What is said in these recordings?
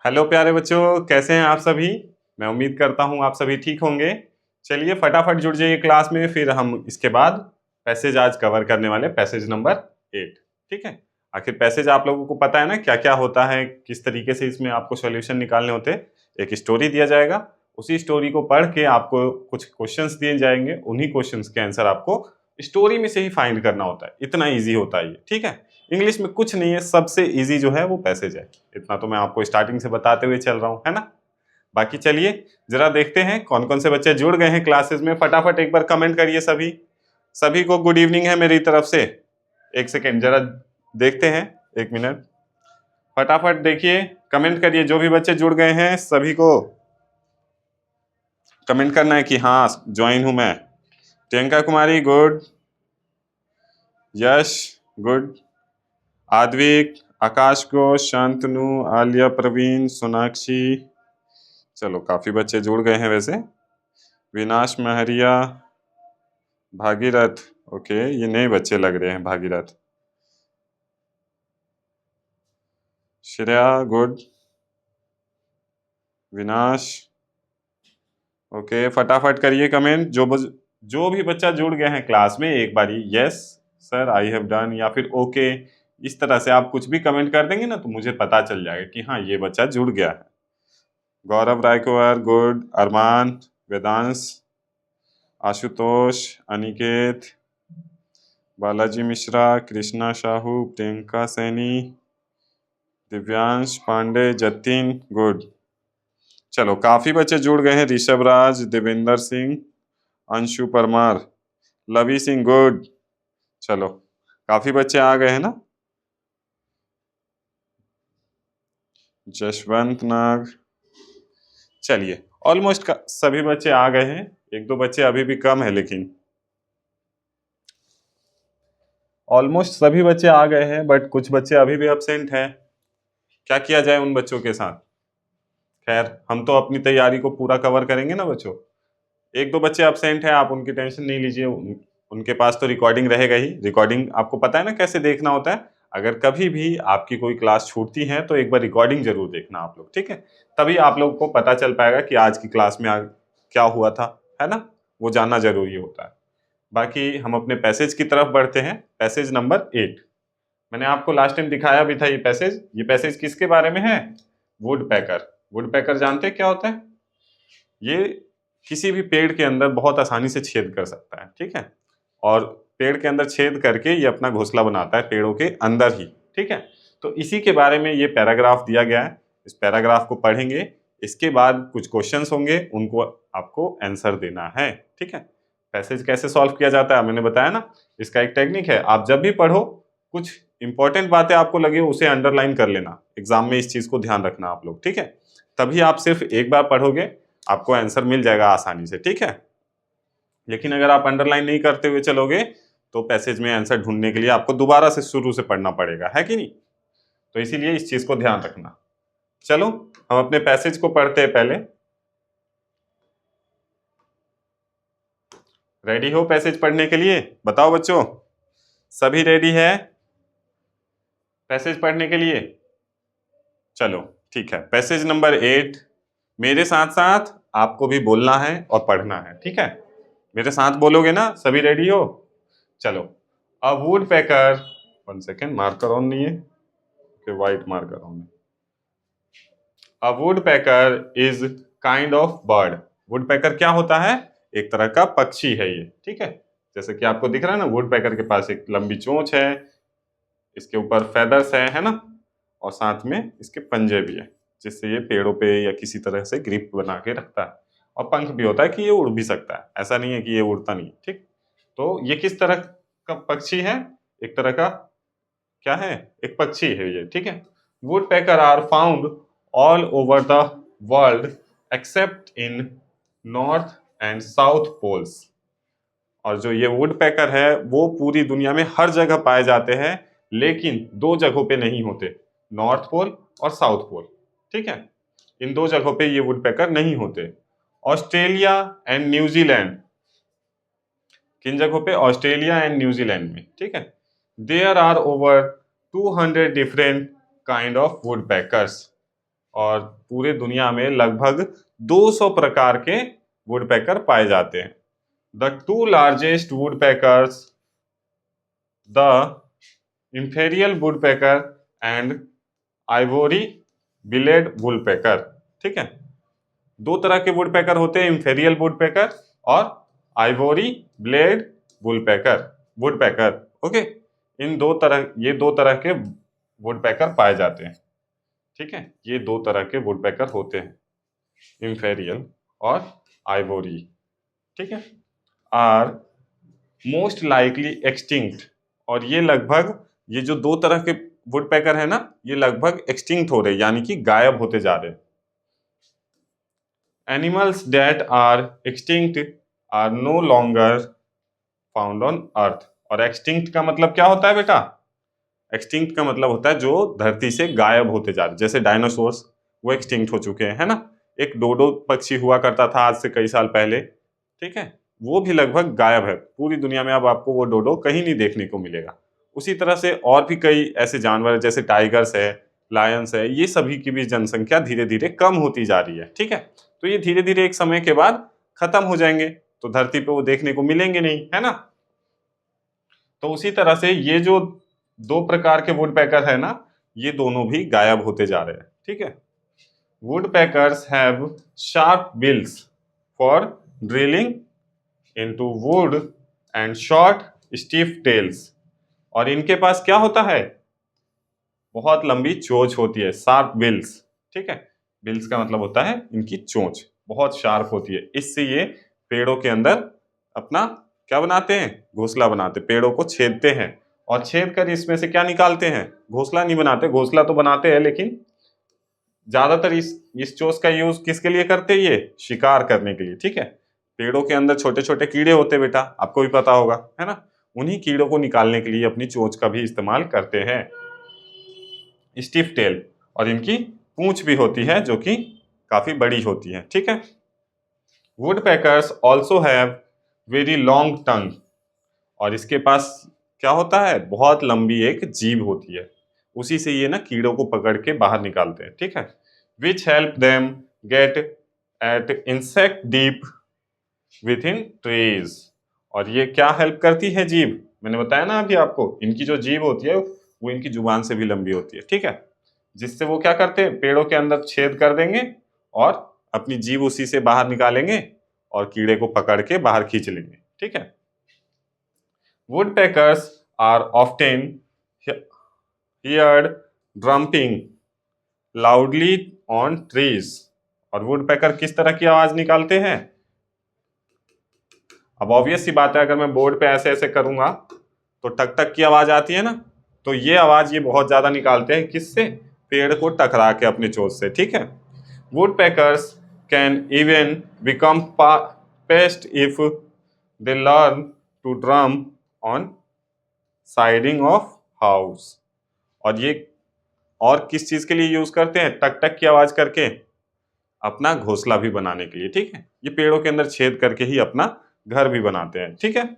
Hello प्यारे बच्चों, कैसे हैं आप सभी। मैं उम्मीद करता हूं आप सभी ठीक होंगे। चलिए फटाफट जुड़ जाइए क्लास में, फिर हम इसके बाद पैसेज आज कवर करने वाले पैसेज नंबर 8। ठीक है। आखिर पैसेज आप लोगों को पता है ना क्या क्या होता है, किस तरीके से इसमें आपको सॉल्यूशन निकालने होते हैं। एक स्टोरी दिया जाएगा, उसी स्टोरी को पढ़ के आपको कुछ क्वेश्चंस दिए जाएंगे, उन्हीं क्वेश्चंस के आंसर आपको स्टोरी में से ही फाइंड करना होता है। इतना ईजी होता है ये। ठीक है। इंग्लिश में कुछ नहीं है, सबसे इजी जो है वो पैसेज है। इतना तो मैं आपको स्टार्टिंग से बताते हुए चल रहा हूँ, है ना। बाकी चलिए जरा देखते हैं कौन कौन से बच्चे जुड़ गए हैं क्लासेस में। फटाफट एक बार कमेंट करिए सभी। सभी को गुड इवनिंग है मेरी तरफ से। एक सेकेंड जरा देखते हैं, 1 मिनट। फटाफट देखिए, कमेंट करिए। जो भी बच्चे जुड़ गए हैं सभी को कमेंट करना है कि हाँ ज्वाइन हूं मैं। प्रियंका कुमारी गुड, यश गुड, आद्विक, आकाश घोष, शांतनु, आलिया, प्रवीण, सोनाक्षी। चलो काफी बच्चे जुड़ गए हैं वैसे। विनाश महरिया, भागीरथ। ओके, ये नए बच्चे लग रहे हैं। भागीरथ, श्रेया गुड, विनाश। ओके फटाफट करिए कमेंट। जो भी बच्चा जुड़ गए हैं क्लास में एक बारी yes sir I have done या फिर ओके, इस तरह से आप कुछ भी कमेंट कर देंगे ना तो मुझे पता चल जाएगा कि हाँ ये बच्चा जुड़ गया है। गौरव रायकुमार गुड, अरमान, वेदांश, आशुतोष, अनिकेत, बालाजी मिश्रा, कृष्णा साहू, प्रियंका सैनी, दिव्यांश पांडे, जतिन गुड। चलो काफी बच्चे जुड़ गए हैं। ऋषभ राज, देवेंद्र सिंह, अंशु परमार, लवी सिंह गुड। चलो काफी बच्चे आ गए हैं ना। जशवंत नाग। चलिए ऑलमोस्ट सभी बच्चे आ गए हैं। एक दो बच्चे अभी भी कम है, लेकिन ऑलमोस्ट सभी बच्चे आ गए हैं, बट कुछ बच्चे अभी भी एब्सेंट हैं। क्या किया जाए उन बच्चों के साथ। खैर हम तो अपनी तैयारी को पूरा कवर करेंगे ना बच्चों। एक दो बच्चे एब्सेंट हैं, आप उनकी टेंशन नहीं लीजिए। उनके पास तो रिकॉर्डिंग रहेगा ही। रिकॉर्डिंग आपको पता है ना कैसे देखना होता है। अगर कभी भी आपकी कोई क्लास छूटती है तो एक बार रिकॉर्डिंग जरूर देखना आप लोग, ठीक है। तभी आप लोग को पता चल पाएगा कि आज की क्लास में क्या हुआ था, है ना। वो जानना जरूरी होता है। बाकी हम अपने पैसेज की तरफ बढ़ते हैं। पैसेज नंबर 8 मैंने आपको लास्ट टाइम दिखाया भी था। ये पैसेज किसके बारे में है। Would packer. वुड पैकर जानते हैं क्या होता है। ये किसी भी पेड़ के अंदर बहुत आसानी से छेद कर सकता है, ठीक है। और पेड़ के अंदर छेद करके ये अपना घोंसला बनाता है पेड़ों के अंदर ही, ठीक है। तो इसी के बारे में ये पैराग्राफ दिया गया है। इस पैराग्राफ को पढ़ेंगे, इसके बाद कुछ क्वेश्चंस होंगे, उनको आपको आंसर देना है, ठीक है। पैसेज कैसे सॉल्व किया जाता है मैंने बताया ना। इसका एक टेक्निक है, आप जब भी पढ़ो कुछ इंपॉर्टेंट बातें आपको लगे उसे अंडरलाइन कर लेना। एग्जाम में इस चीज को ध्यान रखना आप लोग, ठीक है। तभी आप सिर्फ एक बार पढ़ोगे, आपको आंसर मिल जाएगा आसानी से, ठीक है। लेकिन अगर आप अंडरलाइन नहीं करते हुए चलोगे तो पैसेज में आंसर ढूंढने के लिए आपको दोबारा से शुरू से पढ़ना पड़ेगा, है कि नहीं। तो इसीलिए इस चीज को ध्यान रखना। चलो हम अपने पैसेज को पढ़ते हैं पहले। रेडी हो पैसेज पढ़ने के लिए, बताओ बच्चों। सभी रेडी है पैसेज पढ़ने के लिए। चलो ठीक है। पैसेज नंबर 8 मेरे साथ साथ आपको भी बोलना है और पढ़ना है, ठीक है। मेरे साथ बोलोगे ना। सभी रेडी हो। चलो। A woodpecker, 1 second, marker on नहीं है। ओके, व्हाइट मार्कर ऑन है। A woodpecker is kind of bird. Woodpecker क्या होता है। एक तरह का पक्षी है ये, ठीक है। जैसे कि आपको दिख रहा है ना, वुड पैकर के पास एक लंबी चोंच है, इसके ऊपर फेदर्स है ना। और साथ में इसके पंजे भी है, जिससे ये पेड़ों पे या किसी तरह से ग्रिप बना के रखता है। और पंख भी होता है कि ये उड़ भी सकता है, ऐसा नहीं है कि ये उड़ता नहीं, ठीक। तो ये किस तरह का पक्षी है। एक तरह का क्या है, एक पक्षी है ये, ठीक है। Woodpecker are found all over the world except in north and south poles. और जो ये वुड पैकर है वो पूरी दुनिया में हर जगह पाए जाते हैं, लेकिन दो जगहों पे नहीं होते, नॉर्थ पोल और साउथ पोल, ठीक है। इन दो जगहों पे ये वुड पैकर नहीं होते। ऑस्ट्रेलिया एंड न्यूजीलैंड, किन जगहों पे, ऑस्ट्रेलिया एंड न्यूजीलैंड में, ठीक है। There are over 200 different kind of woodpeckers. और पूरे दुनिया में लगभग 200 प्रकार के वुडपेकर पाए जाते हैं। The two largest woodpeckers, the imperial woodpecker and ivory billed woodpecker. ठीक है, दो तरह के वुडपेकर होते हैं, इंफेरियल वुडपेकर और ivory billed woodpecker woodpecker okay, ये दो तरह के वुडपेकर पाए जाते हैं। ठीक है, ये दो तरह के वुडपेकर होते हैं, इंफेरियल और आइवोरी। ठीक है, आर मोस्ट लाइकली एक्सटिंक्ट, और ये जो दो तरह के वुडपेकर है ना, ये लगभग एक्सटिंक्ट हो रहे, यानी कि गायब होते जा रहे। Animals that are extinct are no longer found on earth. और एक्सटिंक्ट का मतलब क्या होता है बेटा? एक्सटिंक्ट का मतलब होता है जो धरती से गायब होते जा रहे, जैसे डायनासोर्स, वो एक्सटिंक्ट हो चुके हैं, है ना। एक डोडो पक्षी हुआ करता था आज से कई साल पहले, ठीक है, वो भी लगभग गायब है पूरी दुनिया में। अब आपको वो डोडो कहीं नहीं देखने को मिलेगा। उसी तरह से और भी कई ऐसे जानवर जैसे टाइगर्स है, लायंस है, ये सभी की भी जनसंख्या धीरे धीरे कम होती जा रही है। ठीक है, तो ये धीरे धीरे एक समय के बाद खत्म हो जाएंगे, तो धरती पे वो देखने को मिलेंगे नहीं, है ना। तो उसी तरह से ये जो दो प्रकार के वुडपेकर है ना, ये दोनों भी गायब होते जा रहे हैं। ठीक है, woodpeckers have sharp bills for drilling into wood and short stiff tails. और इनके पास क्या होता है? बहुत लंबी चोंच होती है, शार्प बिल्स। ठीक है, बिल्स का मतलब होता है इनकी चोंच बहुत शार्प होती है। इससे ये पेड़ों के अंदर अपना क्या बनाते हैं? घोंसला बनाते, पेड़ों को छेदते हैं और छेद कर इसमें से क्या निकालते हैं? घोंसला नहीं बनाते, घोंसला तो बनाते हैं, लेकिन ज्यादातर इस चोंच का यूज किसके लिए करते हैं? ये शिकार करने के लिए। ठीक है, पेड़ों के अंदर छोटे छोटे कीड़े होते हैं बेटा, आपको भी पता होगा, है ना। उन्हीं कीड़ों को निकालने के लिए अपनी चोंच का भी इस्तेमाल करते हैं। स्टिफ टेल, और इनकी पूंछ भी होती है जो कि काफी बड़ी होती है। ठीक है, वुडपेकर्स ऑल्सो हैव वेरी लॉन्ग टंग, और इसके पास क्या होता है? बहुत लंबी एक जीभ होती है, उसी से ये ना कीड़ों को पकड़ के बाहर निकालते हैं। ठीक है, which help them get at insect deep within trees. और ये क्या हेल्प करती है? जीभ, मैंने बताया ना अभी आपको, इनकी जो जीभ होती है वो इनकी जुबान से भी लंबी होती है। ठीक है, जिससे वो क्या करते हैं? पेड़ों के अंदर छेद कर देंगे और अपनी जीभ उसी से बाहर निकालेंगे और कीड़े को पकड़ के बाहर खींच लेंगे। ठीक है, woodpeckers are often heard drumming loudly on trees। और वुडपेकर किस तरह की आवाज निकालते हैं? अब ऑब्वियस सी बात है, अगर मैं बोर्ड पे ऐसे ऐसे करूंगा तो टक टक की आवाज आती है ना, तो ये आवाज ये बहुत ज्यादा निकालते हैं, किससे? पेड़ को टकरा के अपने चोंच से। ठीक है, woodpeckers can even become pest if they learn to drum on siding of house. और ये और किस चीज के लिए यूज करते हैं? टक टक की आवाज करके अपना घोंसला भी बनाने के लिए। ठीक है, ये पेड़ों के अंदर छेद करके ही अपना घर भी बनाते हैं। ठीक है,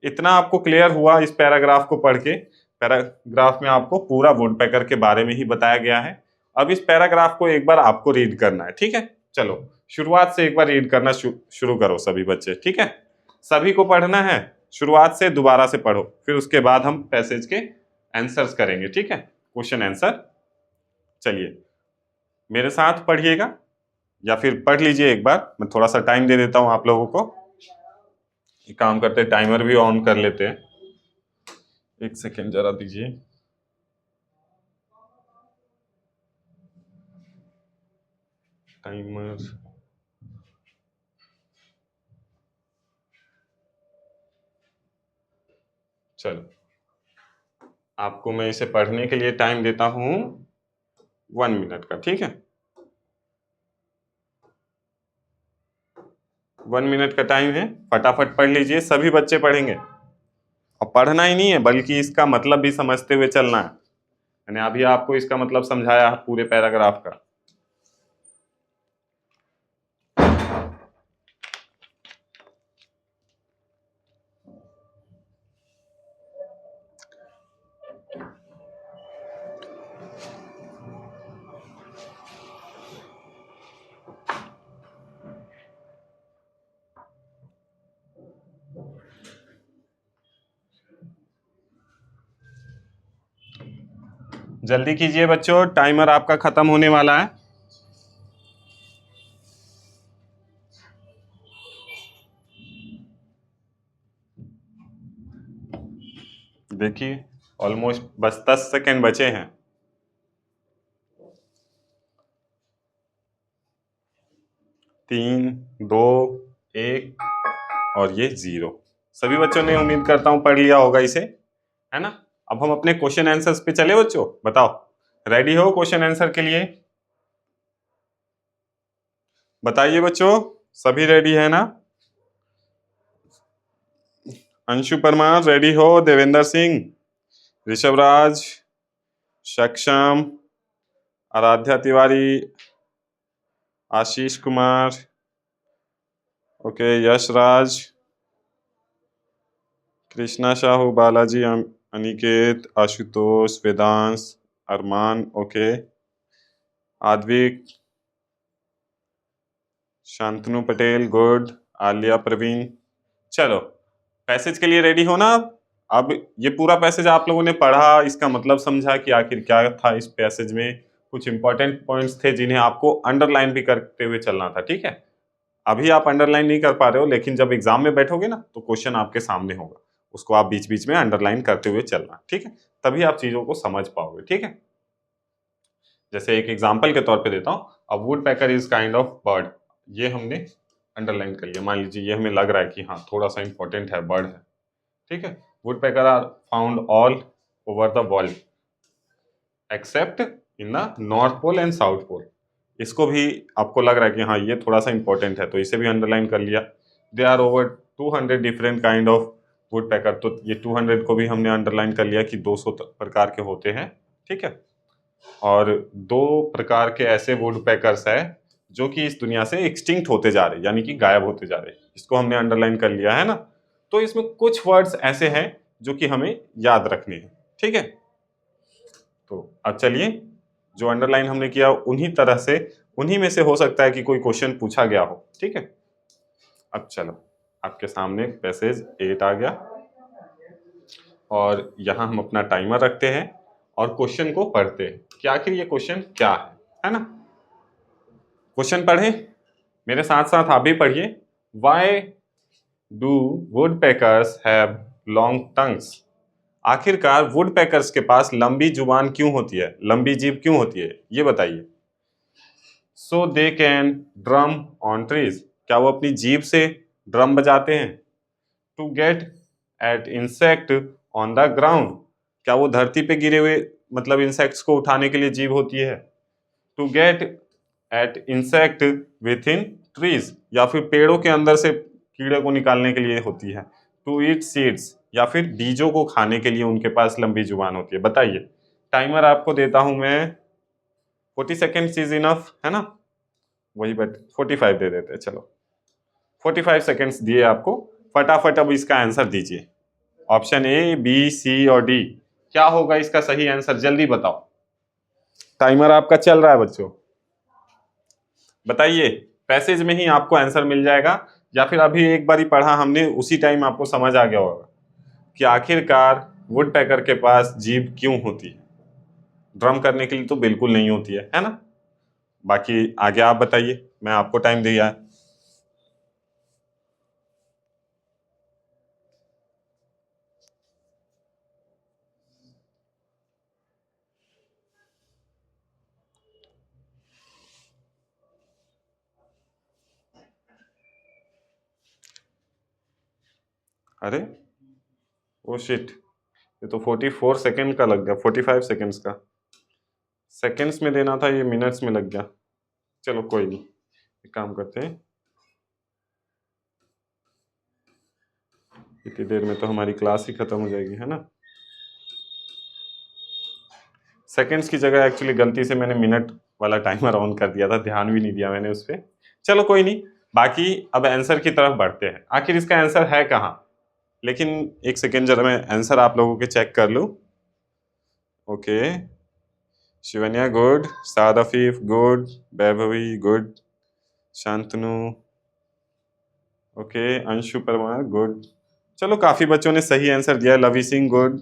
इतना आपको क्लियर हुआ इस पैराग्राफ को पढ़ के। पैराग्राफ में आपको पूरा वुडपेकर के बारे में ही बताया गया है। अब इस पैराग्राफ को एक बार आपको रीड करना है। ठीक है, चलो शुरुआत से एक बार रीड करना शुरू करो सभी बच्चे। ठीक है, सभी को पढ़ना है, शुरुआत से दोबारा से पढ़ो, फिर उसके बाद हम पैसेज के आंसर्स करेंगे। ठीक है, क्वेश्चन आंसर। चलिए मेरे साथ पढ़िएगा, या फिर पढ़ लीजिए एक बार, मैं थोड़ा सा टाइम दे देता हूं आप लोगों को। एक काम करते हैं, टाइमर भी ऑन कर लेते हैं। एक सेकेंड जरा दीजिए। टाइमर, चलो आपको मैं इसे पढ़ने के लिए टाइम देता हूं 1 मिनट का। ठीक है, 1 मिनट का टाइम है, फटाफट पढ़ लीजिए, सभी बच्चे पढ़ेंगे। और पढ़ना ही नहीं है बल्कि इसका मतलब भी समझते हुए चलना है। मैंने अभी आपको इसका मतलब समझाया पूरे पैराग्राफ का। जल्दी कीजिए बच्चों, टाइमर आपका खत्म होने वाला है। देखिए ऑलमोस्ट बस 10 सेकेंड बचे हैं। 3, 2, 1 और ये 0। सभी बच्चों ने उम्मीद करता हूं पढ़ लिया होगा इसे, है ना। अब हम अपने क्वेश्चन आंसर्स पे चले बच्चों, बताओ रेडी हो क्वेश्चन आंसर के लिए? बताइए बच्चों, सभी रेडी है ना? अंशु परमार रेडी हो? देवेंद्र सिंह, ऋषभ राज, सक्षम, आराध्या तिवारी, आशीष कुमार, ओके, यश राज, कृष्णा साहू, बालाजी, अनिकेत, आशुतोष, वेदांश, अरमान, ओके, आद्विक, शांतनु पटेल, गुड, आलिया प्रवीण। चलो पैसेज के लिए रेडी हो ना? अब ये पूरा पैसेज आप लोगों ने पढ़ा, इसका मतलब समझा कि आखिर क्या था इस पैसेज में। कुछ इंपॉर्टेंट पॉइंट्स थे जिन्हें आपको अंडरलाइन भी करते हुए चलना था, ठीक है। अभी आप अंडरलाइन नहीं कर पा रहे हो, लेकिन जब एग्जाम में बैठोगे ना तो क्वेश्चन आपके सामने होगा, उसको आप बीच बीच में अंडरलाइन करते हुए चलना, ठीक है। तभी आप चीजों को समझ पाओगे, ठीक है। जैसे एक एग्जाम्पल के तौर पे देता हूँ, a woodpecker is kind of bird, ये हमने अंडरलाइन कर लिया। मान लीजिए ये हमें लग रहा है कि हाँ थोड़ा सा इंपॉर्टेंट है, बर्ड है, ठीक है। Woodpecker are found all over the world except in the north pole and south pole. इसको भी आपको लग रहा है कि हाँ ये थोड़ा सा इंपॉर्टेंट है, तो इसे भी अंडरलाइन कर लिया। They are over 200 different kind of woodpecker, तो ये 200 को भी हमने अंडरलाइन कर लिया कि 200 प्रकार के होते हैं, ठीक है। और 2 प्रकार के ऐसे वुड पैकर्स है जो कि इस दुनिया से एक्सटिंक्ट होते जा रहे, यानी कि गायब होते जा रहे, इसको हमने अंडरलाइन कर लिया है ना। तो इसमें कुछ वर्ड्स ऐसे हैं जो कि हमें याद रखने हैं, ठीक है। तो अब चलिए, जो अंडरलाइन हमने किया उन्हीं तरह से, उन्हीं में से हो सकता है कि कोई क्वेश्चन पूछा गया हो, ठीक है। अब चलो, आपके सामने पैसेज 8 आ गया और यहाँ हम अपना टाइमर रखते हैं और क्वेश्चन को पढ़ते हैं कि आखिर ये क्वेश्चन क्या है ना। क्वेश्चन पढ़े, मेरे साथ साथ आप भी पढ़िए। Why do would packers have long tongues? आखिरकार वुड पैकर्स के पास लंबी जुबान क्यों होती है, लंबी जीभ क्यों होती है, ये बताइए। So they can drum on trees, क्या वो अपनी जीभ से ड्रम बजाते हैं। To get at insect on the ground, क्या वो धरती पे गिरे हुए मतलब इंसेक्ट्स को उठाने के लिए जीभ होती है। To get at insect within trees, या फिर पेड़ों के अंदर से कीड़े को निकालने के लिए होती है। टू ईट सीड्स, या फिर बीजों को खाने के लिए उनके पास लंबी जुबान होती है। बताइए, टाइमर आपको देता हूं मैं, 40 सेकेंड्स इज इनफ, है ना। वही बट 45 दे देते हैं, चलो 45 सेकेंड्स दिए आपको, फटाफट अब इसका आंसर दीजिए। ऑप्शन ए, बी, सी और डी, क्या होगा इसका सही आंसर, जल्दी बताओ। टाइमर आपका चल रहा है बच्चों, बताइए। पैसेज में ही आपको आंसर मिल जाएगा, या फिर अभी एक बार ही पढ़ा हमने उसी टाइम आपको समझ आ गया होगा कि आखिरकार वुड पैकर के पास जीभ क्यों होती है। ड्रम करने के लिए तो बिल्कुल नहीं होती है ना। बाकी आगे आप बताइए, मैं आपको टाइम दिया है। अरे ओ शिट, ये तो 44 सेकेंड का लग गया, 45 सेकेंड्स का। सेकेंड्स में देना था, ये मिनट्स में लग गया। चलो कोई नहीं, एक काम करते हैं, इतनी देर में तो हमारी क्लास ही खत्म हो जाएगी, है ना। सेकेंड्स की जगह एक्चुअली गलती से मैंने मिनट वाला टाइमर ऑन कर दिया था, ध्यान भी नहीं दिया मैंने उस पर। चलो कोई नहीं, बाकी अब आंसर की तरफ बढ़ते हैं। आखिर इसका आंसर है कहाँ, लेकिन एक सेकेंड जरा मैं आंसर आप लोगों के चेक कर लूँ। ओके, शिवन्या गुड, सादाफीफ good, Vaibhavi good, Shantanu okay, Anshu Parmar good. चलो काफी बच्चों ने सही आंसर दिया, लवी सिंह गुड।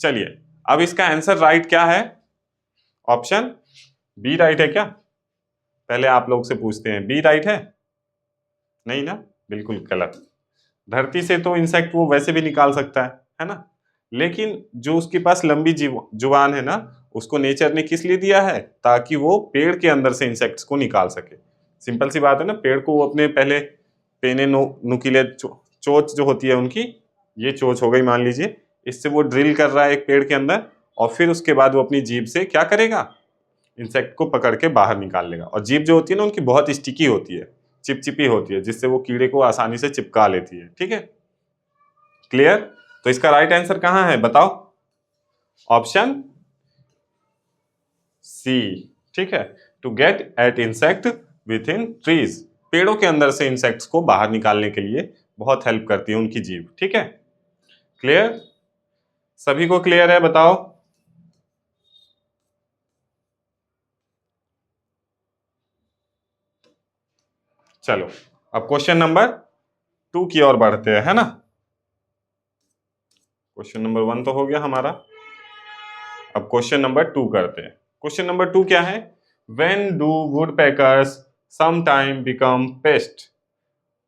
चलिए अब इसका आंसर राइट क्या है? ऑप्शन बी राइट है क्या? पहले आप लोग से पूछते हैं, बी राइट है? नहीं ना, बिल्कुल गलत। धरती से तो इंसेक्ट वो वैसे भी निकाल सकता है ना? लेकिन जो उसके पास लंबी जुबान है ना, उसको नेचर ने किस लिए दिया है? ताकि वो पेड़ के अंदर से इंसेक्ट्स को निकाल सके। सिंपल सी बात है ना, पेड़ को वो अपने पहले पेने नुकीले चोंच जो होती है उनकी, ये चोंच हो गई मान लीजिए, इससे वो ड्रिल कर रहा है एक पेड़ के अंदर, और फिर उसके बाद वो अपनी जीभ से क्या करेगा? इंसेक्ट को पकड़ के बाहर निकाल लेगा। और जीभ जो होती है ना उनकी बहुत स्टिकी होती है, चिपचिपी होती है, जिससे वो कीड़े को आसानी से चिपका लेती है। ठीक है, क्लियर? तो इसका राइट आंसर कहाँ है बताओ? Option C. ठीक है, to get at insect within trees, पेड़ों के अंदर से इंसेक्ट्स को बाहर निकालने के लिए बहुत हेल्प करती है उनकी जीभ। ठीक है, क्लियर? सभी को क्लियर है बताओ? चलो अब क्वेश्चन नंबर 2 की ओर बढ़ते हैं, है ना? क्वेश्चन नंबर 1 तो हो गया हमारा, अब क्वेश्चन नंबर 2 करते हैं। क्वेश्चन नंबर 2 क्या है? When do woodpeckers sometime become pest?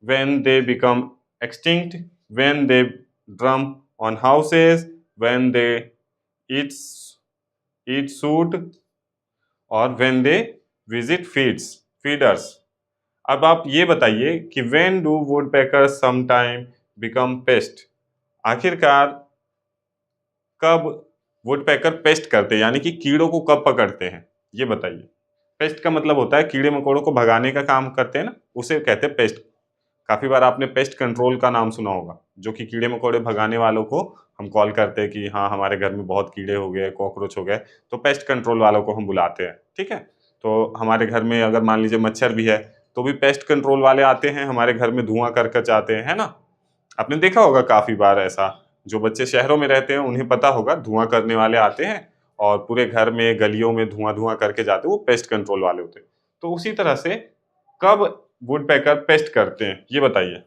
When they become extinct, when they drum on houses, when they eat eat food, और when they visit feeders। अब आप ये बताइए कि when do woodpeckers sometime become pest, आखिरकार कब वुडपेकर पेस्ट करते हैं, यानी कि कीड़ों को कब पकड़ते हैं, ये बताइए। पेस्ट का मतलब होता है कीड़े मकोड़ों को भगाने का काम करते हैं ना, उसे कहते हैं पेस्ट। काफी बार आपने पेस्ट कंट्रोल का नाम सुना होगा, जो कि कीड़े मकोड़े भगाने वालों को हम कॉल करते हैं कि हाँ हमारे घर में बहुत कीड़े हो गए, कॉकरोच हो गए, तो पेस्ट कंट्रोल वालों को हम बुलाते हैं। ठीक है, तो हमारे घर में अगर मान लीजिए मच्छर भी है, तो भी पेस्ट कंट्रोल वाले आते हैं हमारे घर में, धुआं कर जाते हैं, है ना? आपने देखा होगा काफी बार ऐसा, जो बच्चे शहरों में रहते हैं उन्हें पता होगा, धुआं करने वाले आते हैं और पूरे घर में गलियों में धुआं धुआं करके जाते हैं, वो पेस्ट कंट्रोल वाले होते हैं। तो उसी तरह से कब वुडपेकर पेस्ट करते हैं ये बताइए,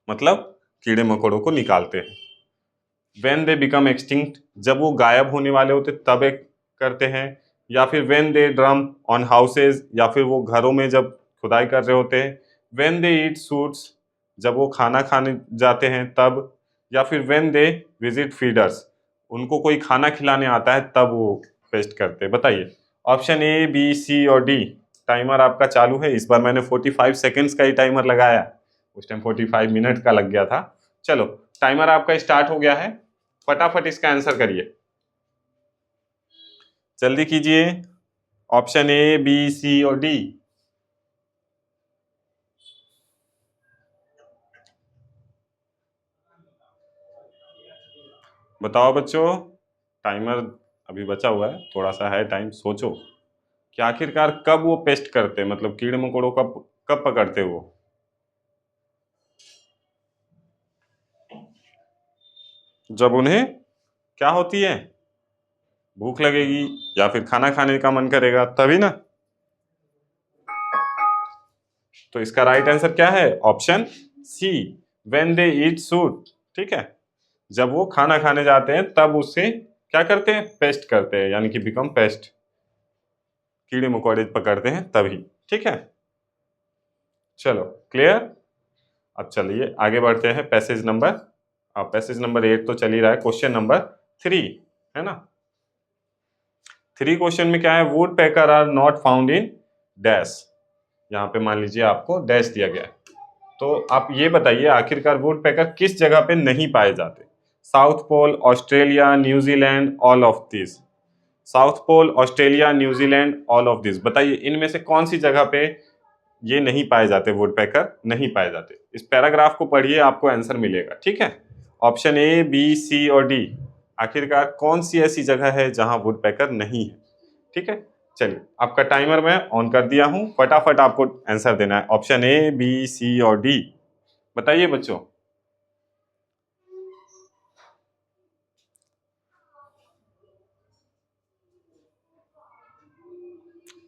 मतलब कीड़े मकोड़ों को निकालते हैं। व्हेन दे बिकम एक्सटिंक्ट, जब वो गायब होने वाले होते तब एक करते हैं, या फिर when they drum on houses, या फिर वो घरों में जब खुदाई कर रहे होते हैं। व्हेन दे ईट सूट्स, जब वो खाना खाने जाते हैं तब, या फिर व्हेन दे विजिट फीडर्स, उनको कोई खाना खिलाने आता है तब वो पेस्ट करते हैं। बताइए ऑप्शन ए, बी, सी और डी। टाइमर आपका चालू है, इस बार मैंने 45 सेकेंड्स का ही टाइमर लगाया, उस टाइम 45 मिनट का लग गया था। चलो टाइमर आपका स्टार्ट हो गया है, फटाफट इसका आंसर करिए, जल्दी कीजिए। ऑप्शन ए, बी, सी और डी। बताओ बच्चों, टाइमर अभी बचा हुआ है, थोड़ा सा है टाइम, सोचो कि आखिरकार कब वो पेस्ट करते, मतलब कीड़े मकोड़ों का कब पकड़ते वो? जब उन्हें क्या होती है, भूख लगेगी या फिर खाना खाने का मन करेगा, तभी ना। तो इसका राइट आंसर क्या है? Option C, when they eat suet. ठीक है, जब वो खाना खाने जाते हैं तब उससे क्या करते हैं? पेस्ट करते हैं, यानी कि बिकम पेस्ट, कीड़े मकोड़े पकड़ते हैं तभी। ठीक है, चलो क्लियर। अब चलिए आगे बढ़ते हैं, पैसेज नंबर, पैसेज नंबर 8 तो चल ही रहा है, क्वेश्चन नंबर 3, है ना? 3 क्वेश्चन में क्या है? Woodpecker are not found in dash, यहाँ पे मान लीजिए आपको डैश दिया गया है, तो आप ये बताइए आखिरकार वुड पेकर किस जगह पे नहीं पाए जाते? South pole, Australia, New Zealand, all of this. South pole, Australia, New Zealand, all of this, बताइए इनमें से कौन सी जगह पे ये नहीं पाए जाते, वुडपेकर नहीं पाए जाते? इस पैराग्राफ को पढ़िए, आपको आंसर मिलेगा। ठीक है, ऑप्शन ए, बी, सी और डी, आखिरकार कौन सी ऐसी जगह है जहां वुडपेकर नहीं है? ठीक है, चलिए आपका टाइमर मैं ऑन कर दिया हूं, फटाफट आपको आंसर देना है, ऑप्शन ए, बी, सी और डी। बताइए बच्चों।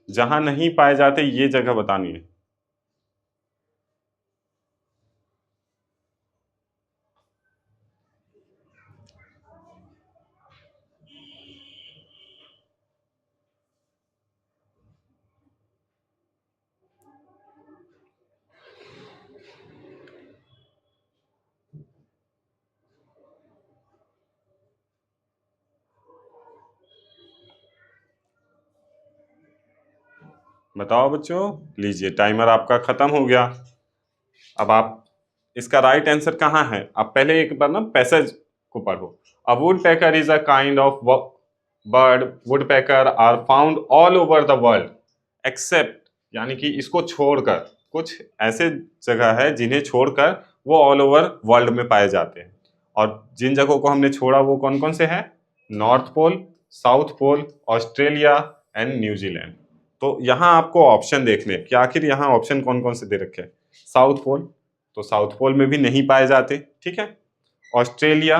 जहां नहीं पाए जाते ये जगह बतानी है। बताओ बच्चों, लीजिए टाइमर आपका खत्म हो गया। अब आप इसका राइट आंसर कहाँ है, आप पहले एक बार ना पैसेज को पढ़ो। A woodpecker is a kind of bird, woodpecker are found all over the world except, यानी कि इसको छोड़कर कुछ ऐसे जगह है जिन्हें छोड़कर वो ऑल ओवर वर्ल्ड में पाए जाते हैं। और जिन जगहों को हमने छोड़ा वो कौन कौन से हैं? North pole, south pole, Australia and New Zealand. तो यहाँ आपको ऑप्शन देखने कि आखिर यहाँ ऑप्शन कौन कौन से दे रखे हैं। साउथ पोल, तो साउथ पोल में भी नहीं पाए जाते, ठीक है। ऑस्ट्रेलिया,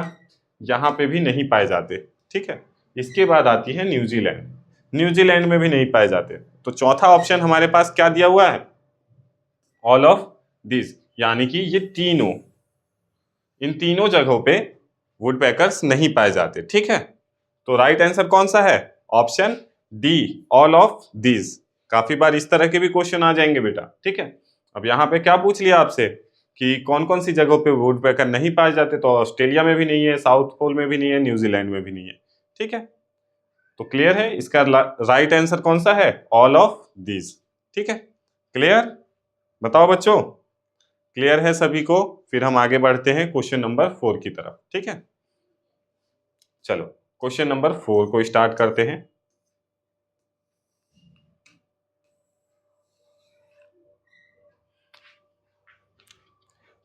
यहाँ पे भी नहीं पाए जाते, ठीक है। इसके बाद आती है न्यूजीलैंड, न्यूजीलैंड में भी नहीं पाए जाते। तो चौथा ऑप्शन हमारे पास क्या दिया हुआ है? ऑल ऑफ दिस, यानी कि ये तीनों, इन तीनों जगहों पे वुड पैकर्स नहीं पाए जाते, ठीक है। तो राइट आंसर कौन सा है? Option D, all of this. काफी बार इस तरह के भी क्वेश्चन आ जाएंगे बेटा, ठीक है। अब यहाँ पे क्या पूछ लिया आपसे कि कौन कौन सी जगहों पे वुड पैकर नहीं पाए जाते, तो ऑस्ट्रेलिया में भी नहीं है, साउथ पोल में भी नहीं है, न्यूजीलैंड में भी नहीं है, ठीक है। तो क्लियर है, इसका राइट आंसर कौन सा है? ऑल ऑफ दिस, ठीक है। क्लियर? बताओ बच्चों, क्लियर है सभी को? फिर हम आगे बढ़ते हैं क्वेश्चन नंबर 4 की तरफ, ठीक है। चलो क्वेश्चन नंबर 4 को स्टार्ट करते हैं।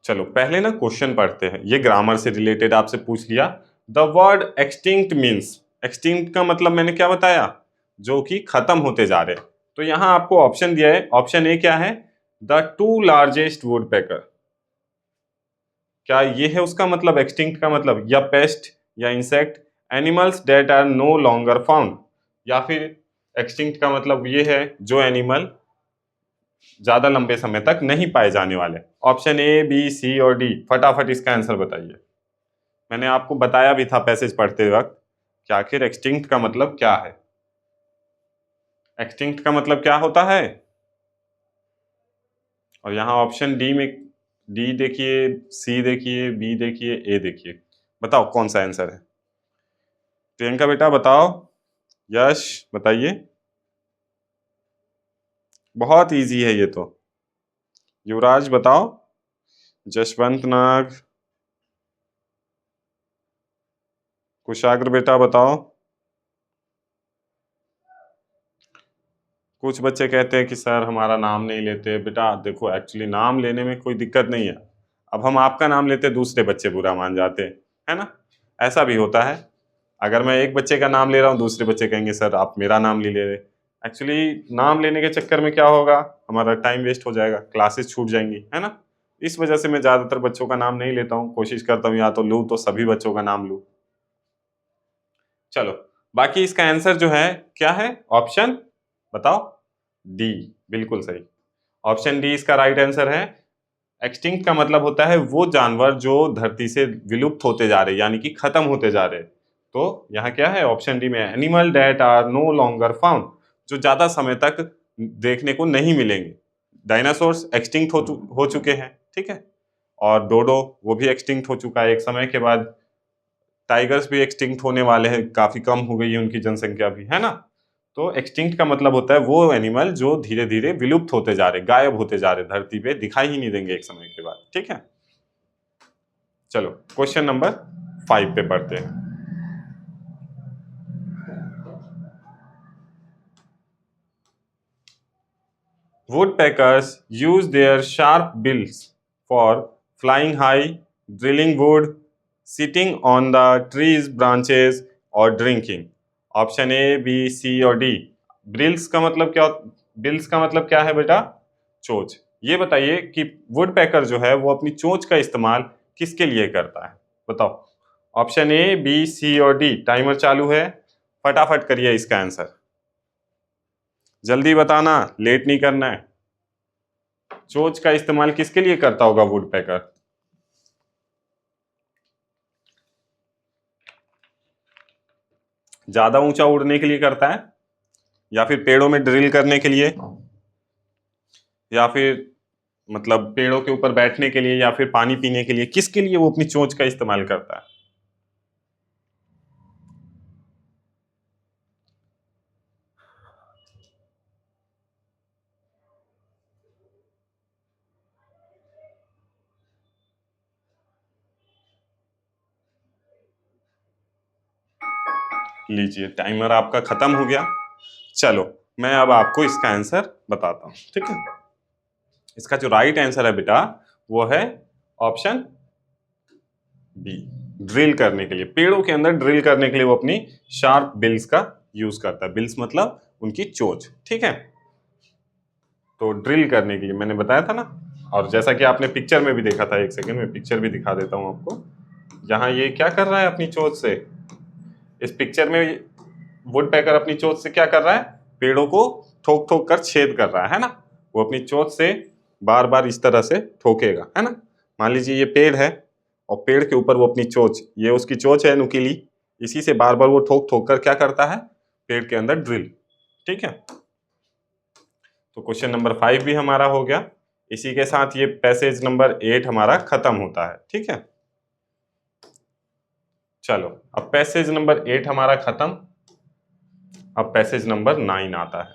चलो पहले ना क्वेश्चन पढ़ते हैं, ये ग्रामर से रिलेटेड आपसे पूछ लिया। The word extinct means, extinct का मतलब मैंने क्या बताया? जो कि खत्म होते जा रहे हैं। तो यहां आपको ऑप्शन दिया है, ऑप्शन ए क्या है? द टू लार्जेस्ट वुड पैकर। क्या ये है उसका मतलब, एक्सटिंक्ट का मतलब? या पेस्ट या insect, animals that are no longer found, या फिर एक्सटिंक्ट का मतलब ये है जो एनिमल ज्यादा लंबे समय तक नहीं पाए जाने वाले। ऑप्शन ए, बी, सी और डी, फटाफट इसका आंसर बताइए। मैंने आपको बताया भी था पैसेज पढ़ते वक्त कि आखिर एक्सटिंक्ट का मतलब क्या है। एक्सटिंक्ट का मतलब क्या होता है? और यहाँ ऑप्शन डी में, डी देखिए, सी देखिए, बी देखिए, ए देखिए, बताओ कौन सा आंसर है? प्रियंका बेटा बताओ, यश बताइए। बहुत इजी है ये तो। युवराज बताओ, जसवंत नाग, कुशाग्र बेटा बताओ। कुछ बच्चे कहते हैं कि सर हमारा नाम नहीं लेते। बेटा देखो, एक्चुअली नाम लेने में कोई दिक्कत नहीं है। अब हम आपका नाम लेते दूसरे बच्चे बुरा मान जाते हैं, है ना। ऐसा भी होता है। अगर मैं एक बच्चे का नाम ले रहा हूँ, दूसरे बच्चे कहेंगे सर आप मेरा नाम ले ले रहे। एक्चुअली नाम लेने के चक्कर में क्या होगा, हमारा टाइम वेस्ट हो जाएगा, क्लासेस छूट जाएंगी, है ना। इस वजह से मैं ज़्यादातर बच्चों का नाम नहीं लेता हूँ, कोशिश करता हूँ या तो लूँ तो सभी बच्चों का नाम लूँ। चलो बाकी इसका आंसर जो है क्या है? ऑप्शन बताओ। डी, बिल्कुल सही। ऑप्शन डी इसका राइट आंसर है। एक्सटिंक्ट का मतलब होता है वो जानवर जो धरती से विलुप्त होते जा रहे, यानी कि खत्म होते जा रहे। तो यहाँ क्या है? ऑप्शन डी में animal that are no longer found, जो ज्यादा समय तक देखने को नहीं मिलेंगे। डायनासोर्स एक्सटिंक्ट हो चुके हैं, ठीक है। और डोडो वो भी एक्सटिंक्ट हो चुका है एक समय के बाद। टाइगर्स भी एक्सटिंक्ट होने वाले हैं, काफी कम हो गई है उनकी जनसंख्या भी, है ना। तो एक्सटिंक्ट का मतलब होता है वो एनिमल जो धीरे धीरे विलुप्त होते जा रहे, गायब होते जा रहे, धरती पे दिखाई ही नहीं देंगे एक समय के बाद, ठीक है। चलो क्वेश्चन नंबर 5 पे पढ़ते हैं। Woodpeckers use their sharp bills for flying high, drilling wood, sitting on the tree's branches और drinking। ऑप्शन ए, बी, सी और डी। ब्रिल्स का मतलब क्या? बिल्स का मतलब क्या है बेटा? चोंच। ये बताइए कि वुड पैकर जो है वो अपनी चोंच का इस्तेमाल किसके लिए करता है? बताओ। ऑप्शन ए, बी, सी और डी। टाइमर चालू है, फटाफट करिए इसका आंसर। जल्दी बताना, लेट नहीं करना है। चोंच का इस्तेमाल किसके लिए करता होगा वुड पैकर? ज्यादा ऊंचा उड़ने के लिए करता है, या फिर पेड़ों में ड्रिल करने के लिए, या फिर मतलब पेड़ों के ऊपर बैठने के लिए, या फिर पानी पीने के लिए? किसके लिए वो अपनी चोंच का इस्तेमाल करता है? लीजिए टाइमर आपका खत्म हो गया। चलो मैं अब आपको इसका आंसर बताता हूँ, ठीक है। इसका जो राइट आंसर है बेटा वो है ऑप्शन बी, ड्रिल करने के लिए। पेड़ों के अंदर ड्रिल करने के लिए वो अपनी शार्प बिल्स का यूज करता है। बिल्स मतलब उनकी चोंच, ठीक है। तो ड्रिल करने के लिए मैंने बताया था ना, और जैसा कि आपने पिक्चर में भी देखा था, एक सेकंड में पिक्चर भी दिखा देता हूं आपको। यहाँ ये क्या कर रहा है अपनी चोंच से, इस पिक्चर में वुड पैकर अपनी चोंच से क्या कर रहा है, पेड़ों को ठोक ठोक कर छेद कर रहा है ना। वो अपनी चोंच से बार बार इस तरह से ठोकेगा, है ना। मान लीजिए ये पेड़ है और पेड़ के ऊपर वो अपनी चोंच, ये उसकी चोंच है नुकीली, इसी से बार बार वो ठोक ठोक कर क्या करता है, पेड़ के अंदर ड्रिल, ठीक है। तो क्वेश्चन नंबर 5 भी हमारा हो गया। इसी के साथ ये पैसेज नंबर 8 हमारा खत्म होता है, ठीक है। चलो अब पैसेज नंबर 8 हमारा खत्म। अब पैसेज नंबर 9 आता है।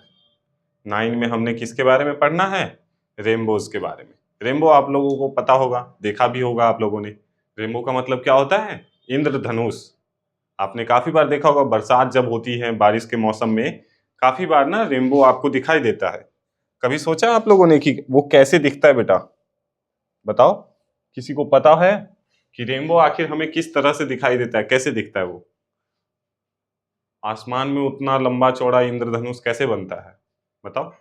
9 में हमने किसके बारे में पढ़ना है, रेनबोज के बारे में। रेनबो आप लोगों को पता होगा, देखा भी होगा आप लोगों ने। रेनबो का मतलब क्या होता है, इंद्रधनुष। आपने काफी बार देखा होगा, बरसात जब होती है, बारिश के मौसम में काफी बार ना रेनबो आपको दिखाई देता है। कभी सोचा आप लोगों ने कि वो कैसे दिखता है बेटा, बताओ, किसी को पता है कि रेनबो आखिर हमें किस तरह से दिखाई देता है, कैसे दिखता है वो। आसमान में उतना लंबा चौड़ा इंद्रधनुष कैसे बनता है, बताओ।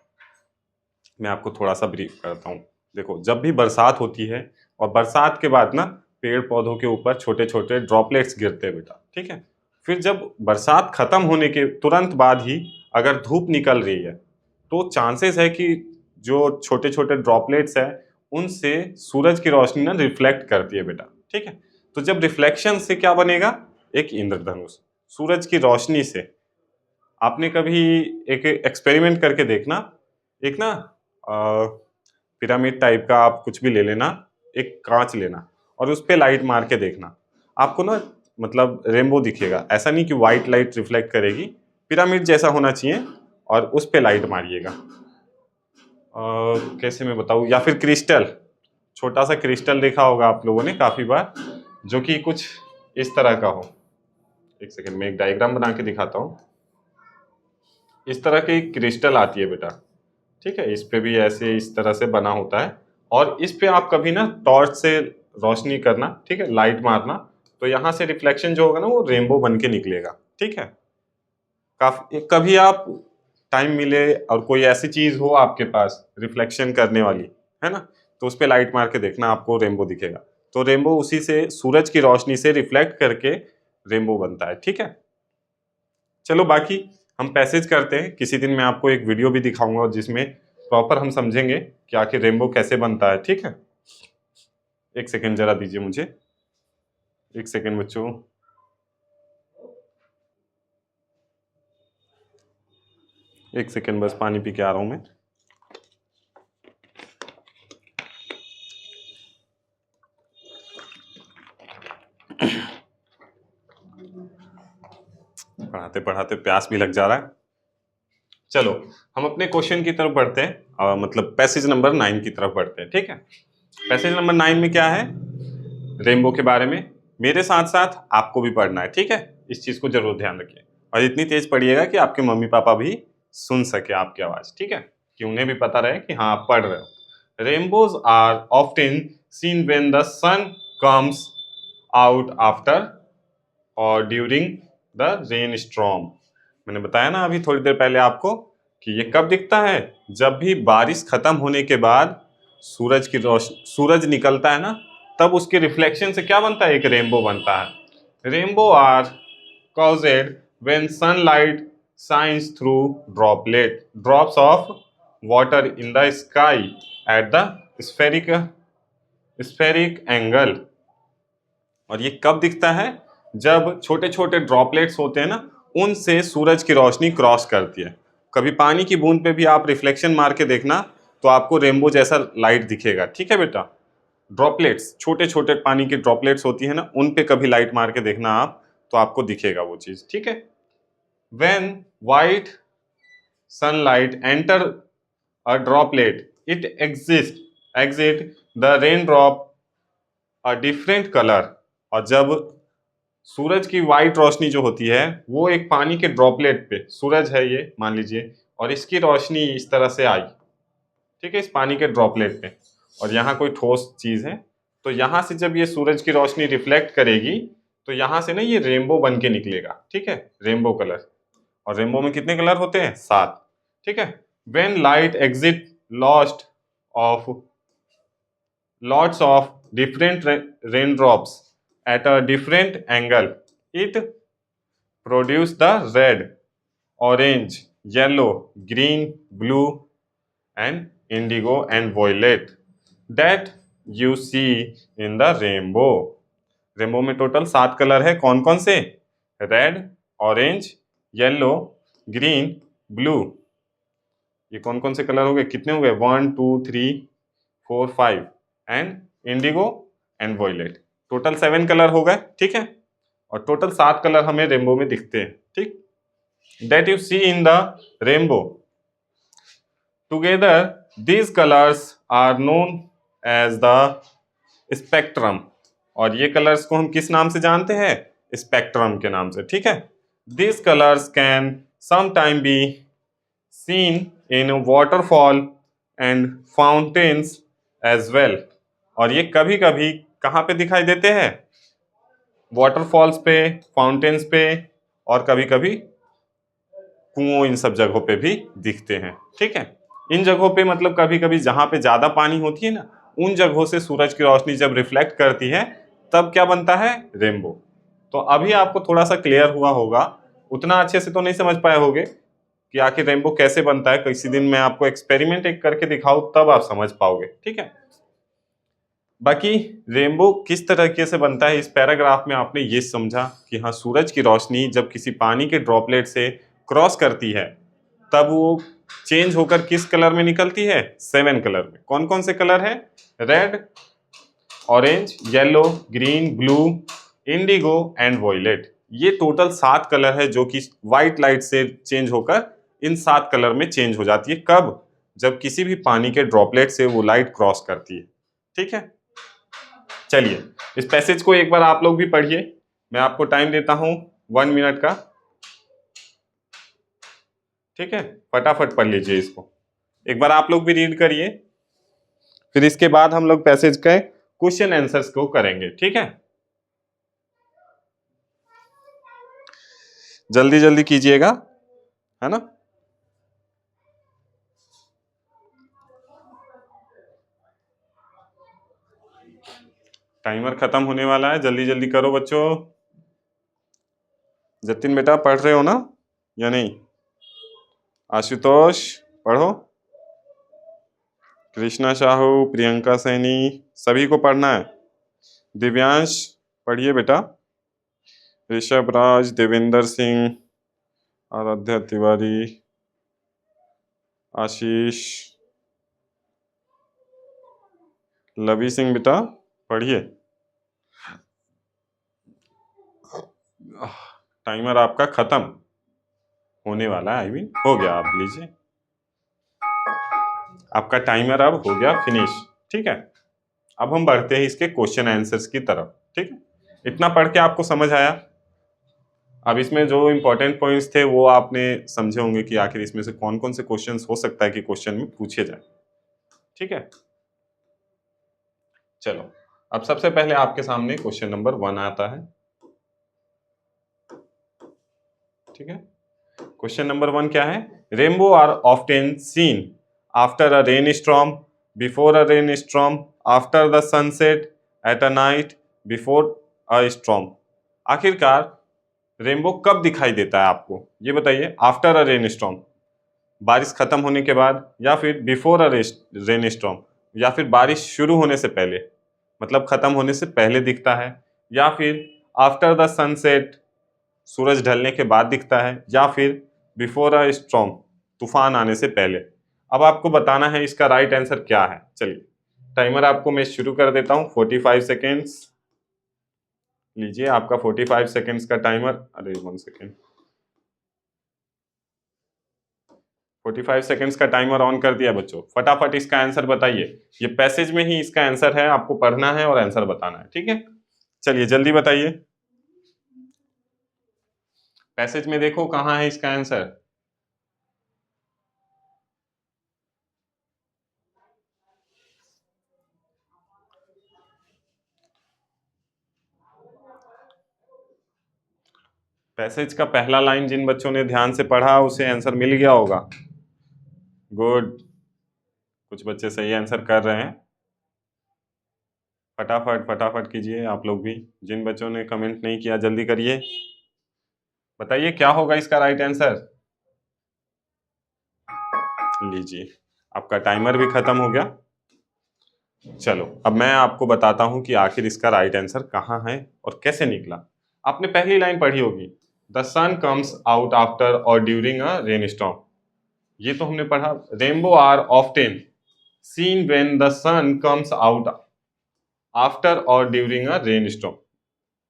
मैं आपको थोड़ा सा ब्रीफ करता हूँ। देखो जब भी बरसात होती है और बरसात के बाद ना पेड़ पौधों के ऊपर छोटे छोटे ड्रॉपलेट्स गिरते हैं बेटा, ठीक है। फिर जब बरसात खत्म होने के तुरंत बाद ही अगर धूप निकल रही है तो चांसेस है कि जो छोटे छोटे ड्रॉपलेट्स है उनसे सूरज की रोशनी ना रिफ्लेक्ट करती है बेटा, ठीक है। तो जब रिफ्लेक्शन से क्या बनेगा, एक इंद्रधनुष, सूरज की रोशनी से। आपने कभी एक एक्सपेरिमेंट करके देखना, एक ना पिरामिड टाइप का आप कुछ भी ले लेना, एक कांच लेना और उस पर लाइट मार के देखना, आपको ना मतलब रेनबो दिखेगा। ऐसा नहीं कि व्हाइट लाइट रिफ्लेक्ट करेगी, पिरामिड जैसा होना चाहिए, और उस पे लाइट मारिएगा। कैसे मैं बताऊँ, या फिर क्रिस्टल, छोटा सा क्रिस्टल देखा होगा आप लोगों ने काफी बार, जो कि कुछ इस तरह का हो। एक सेकंड में एक डायग्राम बना के दिखाता हूँ। इस तरह की क्रिस्टल आती है बेटा, ठीक है। इस पे भी ऐसे इस तरह से बना होता है, और इस पे आप कभी ना टॉर्च से रोशनी करना, ठीक है, लाइट मारना, तो यहाँ से रिफ्लेक्शन जो होगा ना वो रेनबो बन के निकलेगा, ठीक है। काफी कभी आप टाइम मिले और कोई ऐसी चीज हो आपके पास रिफ्लेक्शन करने वाली, है ना, तो उस पे लाइट मार के देखना, आपको रेनबो दिखेगा। तो रेनबो उसी से सूरज की रोशनी से रिफ्लेक्ट करके रेनबो बनता है, ठीक है। चलो बाकी हम पैसेज करते हैं, किसी दिन मैं आपको एक वीडियो भी दिखाऊंगा जिसमें प्रॉपर हम समझेंगे कि आखिर रेनबो कैसे बनता है, ठीक है। एक सेकेंड जरा दीजिए मुझे, एक सेकेंड बच्चों। एक सेकेंड बस, पानी पी के आ रहा हूं मैं। पढ़ाते पढ़ाते प्यास भी लग जा रहा है। चलो हम अपने क्वेश्चन की तरफ बढ़ते हैं, मतलब पैसेज नंबर 9 की तरफ बढ़ते हैं, ठीक है। पैसेज नंबर 9 में क्या है, रेनबो के बारे में मेरे साथ साथ आपको भी पढ़ना है, ठीक है। इस चीज को जरूर ध्यान रखिए, और इतनी तेज पढ़िएगा कि आपके मम्मी पापा भी सुन सके आपकी आवाज, ठीक है, कि उन्हें भी पता रहे कि हाँ आप पढ़ रहे हो। Rainbows are often seen when the sun comes out after और ड्यूरिंग द रेन स्टॉर्म। मैंने बताया ना अभी थोड़ी देर पहले आपको कि ये कब दिखता है, जब भी बारिश खत्म होने के बाद सूरज की रोशनी, सूरज निकलता है ना, तब उसके रिफ्लेक्शन से क्या बनता है, एक रेनबो बनता है। Rainbow are caused when sunlight shines through drops of water in the sky at the spheric angle. और ये कब दिखता है, जब छोटे छोटे ड्रॉपलेट्स होते हैं ना, उनसे सूरज की रोशनी क्रॉस करती है। कभी पानी की बूंद पे भी आप रिफ्लेक्शन मार के देखना तो आपको रेनबो जैसा लाइट दिखेगा, ठीक है बेटा। ड्रॉपलेट्स, छोटे छोटे पानी की ड्रॉपलेट्स होती है ना, उन पे कभी लाइट मार के देखना आप, तो आपको दिखेगा वो चीज, ठीक है। When white sunlight enter a droplet it exit the rain drop a different colour. और जब सूरज की वाइट रोशनी जो होती है वो एक पानी के ड्रॉपलेट पे, सूरज है ये मान लीजिए, और इसकी रोशनी इस तरह से आई, ठीक है, इस पानी के ड्रॉपलेट पे, और यहाँ कोई ठोस चीज है, तो यहाँ से जब ये सूरज की रोशनी रिफ्लेक्ट करेगी तो यहाँ से ना ये रेनबो बन के निकलेगा, ठीक है, रेनबो कलर। और रेनबो में कितने कलर होते हैं? 7, ठीक है। When light exit lost of lots of different raindrops at a different angle, it produce the red, orange, yellow, green, blue and indigo and violet that you see in the rainbow. Rainbow में total 7 colour है, कौन कौन से? Red, orange, yellow, green, blue. ये कौन कौन से colour हो गए? कितने हो गए? 1 2 3 4 5 and indigo and violet, total 7 colour हो गए, ठीक है। और टोटल 7 कलर हमें रेनबो में दिखते हैं, ठीक। That you see in the rainbow together, these colours are known as the spectrum. और ये कलर्स को हम किस नाम से जानते हैं? स्पेक्ट्रम के नाम से, ठीक है। These colours can sometime be seen in waterfall and fountains as well। और ये कभी कभी कहाँ पे दिखाई देते हैं? वाटरफॉल्स पे, फाउंटेन्स पे, और कभी कभी कुओं, इन सब जगहों पे भी दिखते हैं, ठीक है। इन जगहों पे मतलब कभी कभी जहाँ पे ज्यादा पानी होती है ना, उन जगहों से सूरज की रोशनी जब रिफ्लेक्ट करती है तब क्या बनता है? रेनबो। तो अभी आपको थोड़ा सा क्लियर हुआ होगा, उतना अच्छे से तो नहीं समझ पाए होगे कि आखिर रेनबो कैसे बनता है। किसी दिन मैं आपको एक्सपेरिमेंट एक करके दिखाऊं तब आप समझ पाओगे, ठीक है। बाकी रेनबो किस तरीके से बनता है, इस पैराग्राफ में आपने ये समझा कि हाँ, सूरज की रोशनी जब किसी पानी के ड्रॉपलेट से क्रॉस करती है तब वो चेंज होकर किस कलर में निकलती है? 7 कलर में। कौन कौन से कलर है? Red, orange, yellow, green, blue, indigo and violet. ये टोटल 7 कलर है जो कि व्हाइट लाइट से चेंज होकर इन 7 कलर में चेंज हो जाती है। कब? जब किसी भी पानी के ड्रॉपलेट से वो लाइट क्रॉस करती है, ठीक है। चलिए इस पैसेज को एक बार आप लोग भी पढ़िए, मैं आपको टाइम देता हूं 1 मिनट का, ठीक है। फटाफट पढ़ लीजिए इसको, एक बार आप लोग भी रीड करिए, फिर इसके बाद हम लोग पैसेज के क्वेश्चन आंसर्स को करेंगे, ठीक है। जल्दी जल्दी कीजिएगा, है ना। टाइमर खत्म होने वाला है, जल्दी जल्दी करो बच्चों। जतिन बेटा पढ़ रहे हो ना या नहीं? आशुतोष पढ़ो, कृष्णा साहू, प्रियंका सैनी, सभी को पढ़ना है। दिव्यांश पढ़िए बेटा, ऋषभ राज, देवेंद्र सिंह, आराध्या तिवारी, आशीष, लवी सिंह बेटा पढ़िए। टाइमर आपका खत्म होने वाला है, आई मीन हो गया, आप लीजिए, आपका टाइमर अब हो गया फिनिश, ठीक है। अब हम बढ़ते हैं इसके क्वेश्चन आंसर्स की तरफ, ठीक है। इतना पढ़ के आपको समझ आया? अब इसमें जो इंपॉर्टेंट पॉइंट्स थे वो आपने समझे होंगे कि आखिर इसमें से कौन कौन से क्वेश्चंस हो सकता है कि क्वेश्चन में पूछे जाए, ठीक है। चलो अब सबसे पहले आपके सामने क्वेश्चन नंबर 1 आता है, ठीक है। क्वेश्चन नंबर 1 क्या है? Rainbow are often seen after a rain storm, before a rain storm, after the sunset, at a night, before a storm. आखिरकार रेनबो कब दिखाई देता है आपको, ये बताइए। आफ्टर अ रेन स्टॉर्म, बारिश खत्म होने के बाद, या फिर बिफोर अ रेन स्टॉर्म, या फिर बारिश शुरू होने से पहले, मतलब खत्म होने से पहले दिखता है, या फिर आफ्टर द सनसेट, सूरज ढलने के बाद दिखता है, या फिर बिफोर अ स्टॉर्म, तूफान आने से पहले। अब आपको बताना है इसका राइट आंसर क्या है। चलिए टाइमर आपको मैं शुरू कर देता हूं, 45 सेकेंड्स लीजिए, आपका 45 सेकेंड्स का टाइमर। अरे 1 सेकेंड, 45 सेकेंड्स का टाइमर ऑन कर दिया बच्चों। फटाफट इसका आंसर बताइए, ये पैसेज में ही इसका आंसर है, आपको पढ़ना है और आंसर बताना है, ठीक है। चलिए जल्दी बताइए। पैसेज में देखो कहाँ है इसका आंसर। पैसेज का पहला लाइन जिन बच्चों ने ध्यान से पढ़ा उसे आंसर मिल गया होगा। गुड, कुछ बच्चे सही आंसर कर रहे हैं। फटाफट फटाफट कीजिए आप लोग भी, जिन बच्चों ने कमेंट नहीं किया जल्दी करिए। बताइए क्या होगा इसका राइट आंसर। लीजिए, आपका टाइमर भी खत्म हो गया। चलो अब मैं आपको बताता हूं कि आखिर इसका राइट आंसर कहाँ है और कैसे निकला। आपने पहली लाइन पढ़ी होगी, the sun comes out after और ड्यूरिंग अ रेन स्टॉर्म। ये तो हमने पढ़ा, rainbow are often seen when the sun comes out after और ड्यूरिंग अ रेन स्टॉर्म।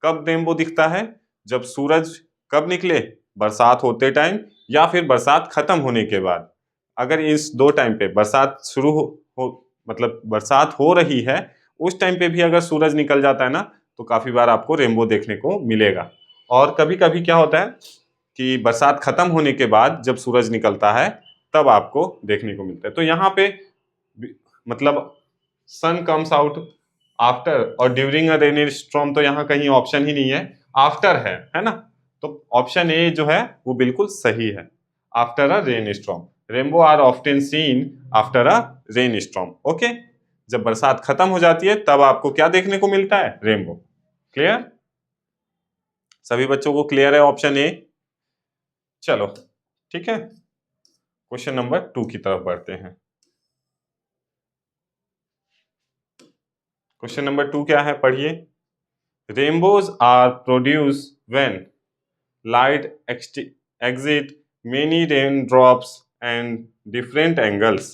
कब रेनबो दिखता है? जब सूरज कब निकले, बरसात होते टाइम या फिर बरसात खत्म होने के बाद। अगर इस दो टाइम पे बरसात शुरू हो मतलब बरसात हो रही है उस टाइम पे भी अगर सूरज निकल जाता है ना तो काफी बार आपको रेनबो देखने को मिलेगा। और कभी कभी क्या होता है कि बरसात खत्म होने के बाद जब सूरज निकलता है तब आपको देखने को मिलता है। तो यहाँ पे मतलब सन कम्स आउट आफ्टर और ड्यूरिंग अ रेनी स्टॉर्म तो यहाँ कहीं ऑप्शन ही नहीं है, आफ्टर है ना। तो ऑप्शन ए जो है वो बिल्कुल सही है, after a rain storm. Rainbow are often seen after a rain storm. Okay, जब बरसात खत्म हो जाती है तब आपको क्या देखने को मिलता है? रेनबो। क्लियर? सभी बच्चों को क्लियर है ऑप्शन ए? चलो ठीक है, क्वेश्चन नंबर 2 की तरफ बढ़ते हैं। क्वेश्चन नंबर 2 क्या है, पढ़िए। Rainbows are produce when light exit many raindrops and different angles.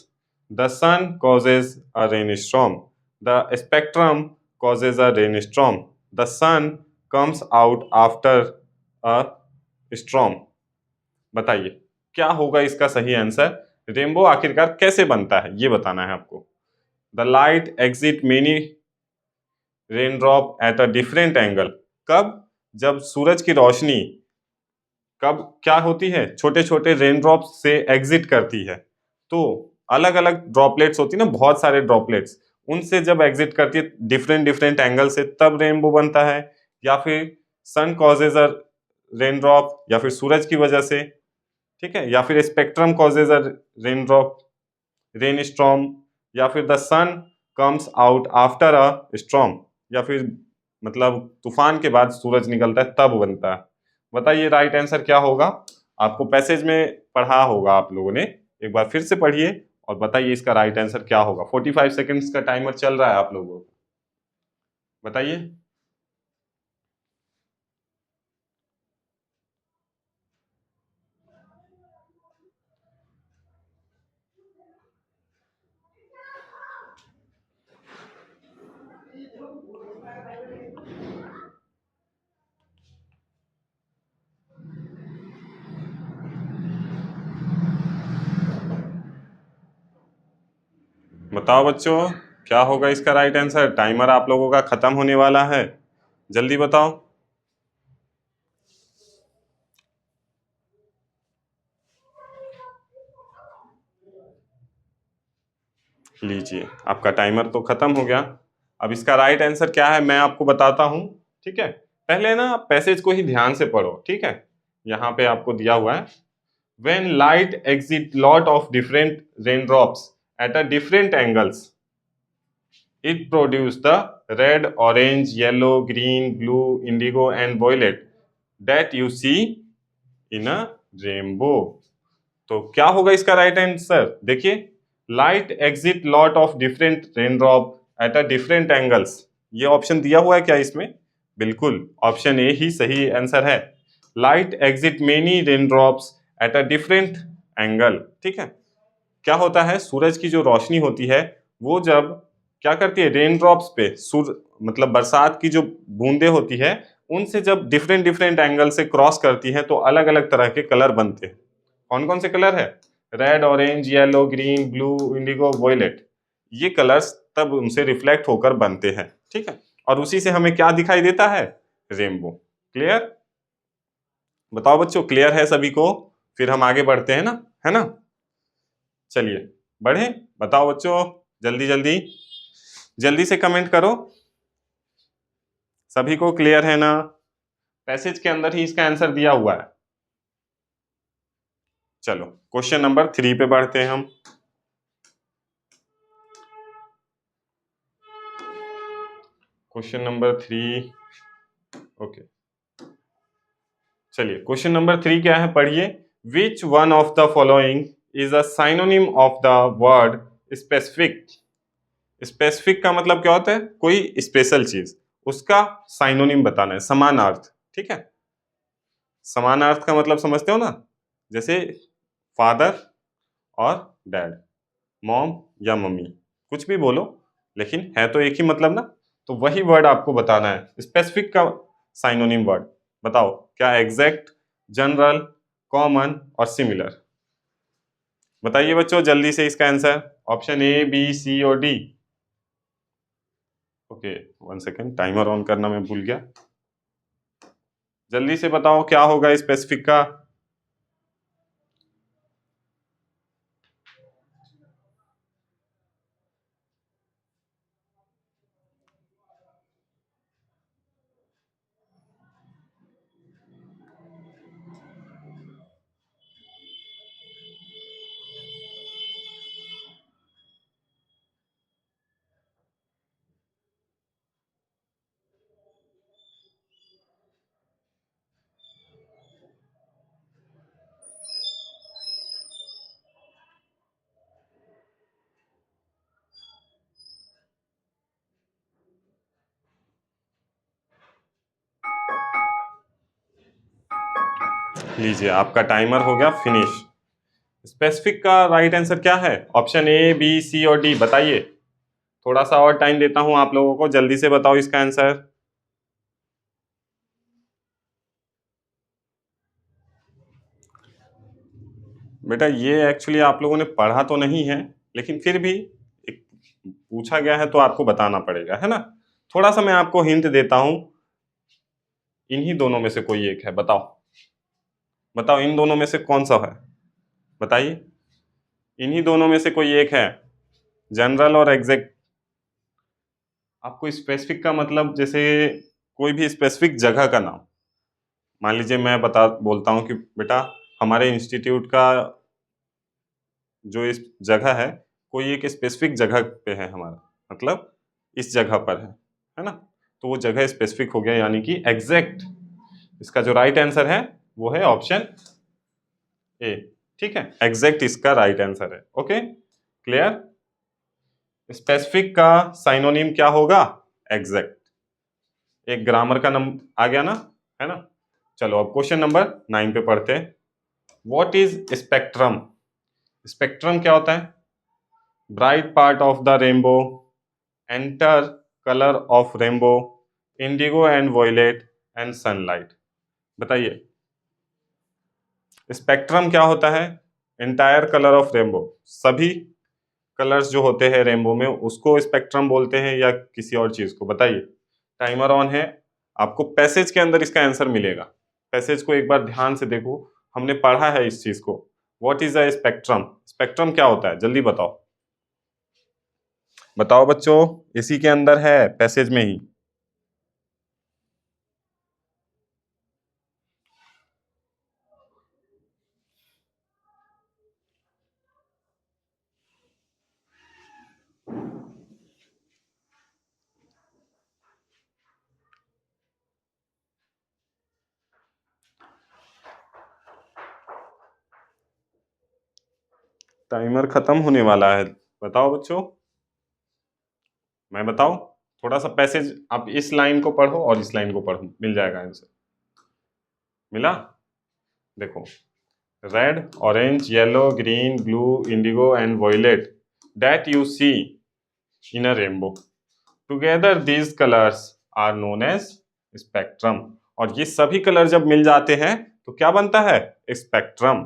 The sun causes a rainstorm. The spectrum causes a rainstorm. The sun comes out after a storm. बताइए क्या होगा इसका सही आंसर। रेनबो आखिरकार कैसे बनता है ये बताना है आपको। The light exit many raindrop at a different angle. कब? जब सूरज की रोशनी कब क्या होती है, छोटे छोटे रेन ड्रॉप से एग्जिट करती है। तो अलग अलग ड्रॉपलेट्स होती है ना, बहुत सारे ड्रॉपलेट्स, उनसे जब एग्जिट करती है डिफरेंट डिफरेंट एंगल से तब रेनबो बनता है। या फिर सन कॉजेज अ रेन ड्रॉप, या फिर सूरज की वजह से, ठीक है, या फिर spectrum causes a rain drop rain storm, या फिर the sun comes out after a storm, या फिर मतलब तूफान के बाद सूरज निकलता है तब बनता है। बताइए राइट आंसर क्या होगा। आपको पैसेज में पढ़ा होगा आप लोगों ने, एक बार फिर से पढ़िए और बताइए इसका राइट आंसर क्या होगा। 45 सेकंड्स का टाइमर चल रहा है आप लोगों को, बताइए। बताओ बच्चों क्या होगा इसका राइट आंसर। टाइमर आप लोगों का खत्म होने वाला है, जल्दी बताओ। लीजिए आपका टाइमर तो खत्म हो गया। अब इसका राइट आंसर क्या है मैं आपको बताता हूं, ठीक है। पहले ना पैसेज को ही ध्यान से पढ़ो, ठीक है। यहाँ पे आपको दिया हुआ है, when light exit lot of different raindrops at a different angles, it produce the red, orange, yellow, green, blue, indigo and violet that you see in a rainbow। तो क्या होगा इसका राइट आंसर, देखिए, light exit lot of different raindrop at a different angles. ये option दिया हुआ है क्या इसमें? बिल्कुल, ऑप्शन ए ही सही आंसर है। Light exit many raindrops at a different angle, ठीक है। क्या होता है, सूरज की जो रोशनी होती है वो जब क्या करती है रेन ड्रॉप्स पे, मतलब बरसात की जो बूंदे होती है उनसे जब डिफरेंट डिफरेंट एंगल से क्रॉस करती है तो अलग अलग तरह के कलर बनते हैं। कौन कौन से कलर है? Red, orange, yellow, green, blue, indigo, violet. ये कलर्स तब उनसे रिफ्लेक्ट होकर बनते हैं, ठीक है। और उसी से हमें क्या दिखाई देता है? रेनबो। क्लियर? बताओ बच्चों, क्लियर है सभी को? फिर हम आगे बढ़ते हैं ना, है ना? चलिए बढ़े। बताओ बच्चों, जल्दी जल्दी जल्दी से कमेंट करो। सभी को क्लियर है ना? पैसेज के अंदर ही इसका आंसर दिया हुआ है। चलो क्वेश्चन नंबर 3 पे बढ़ते हैं हम। Question number 3, okay. चलिए क्वेश्चन नंबर 3 क्या है, पढ़िए। Which one of the following is a synonym of the word specific. Specific का मतलब क्या होता है? कोई स्पेशल चीज, उसका साइनोनिम बताना है, समानार्थ। ठीक है, समानार्थ का मतलब समझते हो ना? जैसे फादर और डैड, मॉम या मम्मी, कुछ भी बोलो, लेकिन है तो एक ही मतलब ना। तो वही वर्ड आपको बताना है, स्पेसिफिक का साइनोनिम वर्ड। बताओ क्या? एग्जैक्ट, जनरल, कॉमन और सिमिलर। बताइए बच्चों जल्दी से इसका आंसर। ऑप्शन ए, बी, सी और D. Okay, 1 second, timer on करना मैं भूल गया। जल्दी से बताओ क्या होगा स्पेसिफिक का। लीजिए आपका टाइमर हो गया फिनिश। स्पेसिफिक का राइट आंसर क्या है? ऑप्शन ए, बी, सी और डी। बताइए, थोड़ा सा और टाइम देता हूं आप लोगों को, जल्दी से बताओ इसका आंसर। बेटा ये एक्चुअली आप लोगों ने पढ़ा तो नहीं है, लेकिन फिर भी एक पूछा गया है तो आपको बताना पड़ेगा, है ना? थोड़ा सा मैं आपको हिंट देता हूं, इन्हीं दोनों में से कोई एक है। बताओ बताओ, इन दोनों में से कौन सा है? बताइए, इन्हीं दोनों में से कोई एक है, जनरल और एग्जैक्ट। आपको स्पेसिफिक का मतलब जैसे कोई भी स्पेसिफिक जगह का नाम। मान लीजिए मैं बोलता हूँ कि बेटा हमारे इंस्टीट्यूट का जो इस जगह है, कोई एक स्पेसिफिक जगह पे है हमारा, मतलब इस जगह पर है ना? तो वो जगह स्पेसिफिक हो गया, यानी कि एग्जैक्ट। इसका जो राइट आंसर है वो है ऑप्शन ए। ठीक है, एग्जैक्ट इसका राइट आंसर है। Okay, clear? स्पेसिफिक का साइनोनिम क्या होगा? एग्जैक्ट। एक ग्रामर का नंबर आ गया ना, है ना? चलो अब क्वेश्चन नंबर 9 पे पढ़ते हैं। What is spectrum? स्पेक्ट्रम क्या होता है? Bright part of the rainbow, entire colour of rainbow, indigo and violet and sunlight. बताइए स्पेक्ट्रम क्या होता है? एंटायर कलर ऑफ रेनबो, सभी कलर्स जो होते हैं रेनबो में उसको स्पेक्ट्रम बोलते हैं या किसी और चीज को? बताइए, टाइमर ऑन है। आपको पैसेज के अंदर इसका आंसर मिलेगा। पैसेज को एक बार ध्यान से देखो, हमने पढ़ा है इस चीज को। What is a spectrum? Spectrum क्या होता है? जल्दी बताओ। बताओ बच्चों, इसी के अंदर है, पैसेज में ही। टाइमर खत्म होने वाला है, बताओ बच्चों। मैं बताऊं? थोड़ा सा पैसेज आप इस लाइन को पढ़ो और इस लाइन को पढ़ो, मिल जाएगा आंसर। मिला? देखो, red, orange, yellow, green, blue, indigo and violet that you see in a rainbow, together these colours are known as spectrum. और ये सभी कलर जब मिल जाते हैं तो क्या बनता है? स्पेक्ट्रम।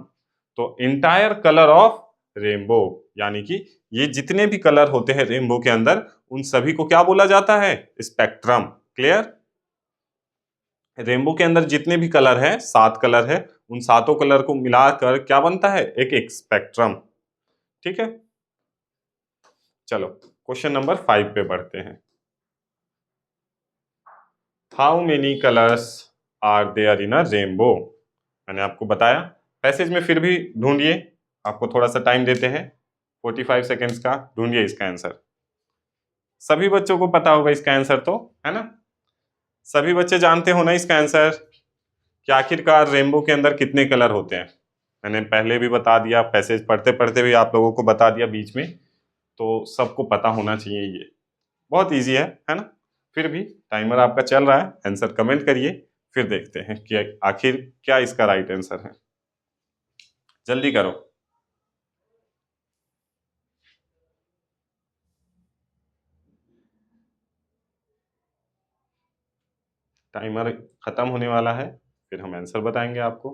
तो इंटायर कलर ऑफ रेनबो, यानी कि ये जितने भी कलर होते हैं रेनबो के अंदर, उन सभी को क्या बोला जाता है? स्पेक्ट्रम। क्लियर? रेनबो के अंदर जितने भी कलर है, 7 कलर है, उन सातों कलर को मिलाकर क्या बनता है? एक स्पेक्ट्रम। ठीक है, चलो क्वेश्चन नंबर 5 पे बढ़ते हैं। How many colours are there in a rainbow? मैंने आपको बताया, पैसेज में फिर भी ढूंढिए, आपको थोड़ा सा टाइम देते हैं 45 सेकेंड्स का, ढूंढिए इसका आंसर। सभी बच्चों को पता होगा इसका आंसर तो, है ना? सभी बच्चे जानते हो ना इसका आंसर कि आखिरकार रेनबो के अंदर कितने कलर होते हैं। मैंने पहले भी बता दिया, पैसेज पढ़ते पढ़ते भी आप लोगों को बता दिया बीच में, तो सबको पता होना चाहिए, ये बहुत इजी है ना? फिर भी टाइमर आपका चल रहा है, आंसर कमेंट करिए, फिर देखते हैं कि आखिर क्या इसका राइट आंसर है। जल्दी करो, टाइमर खत्म होने वाला है, फिर हम आंसर बताएंगे आपको।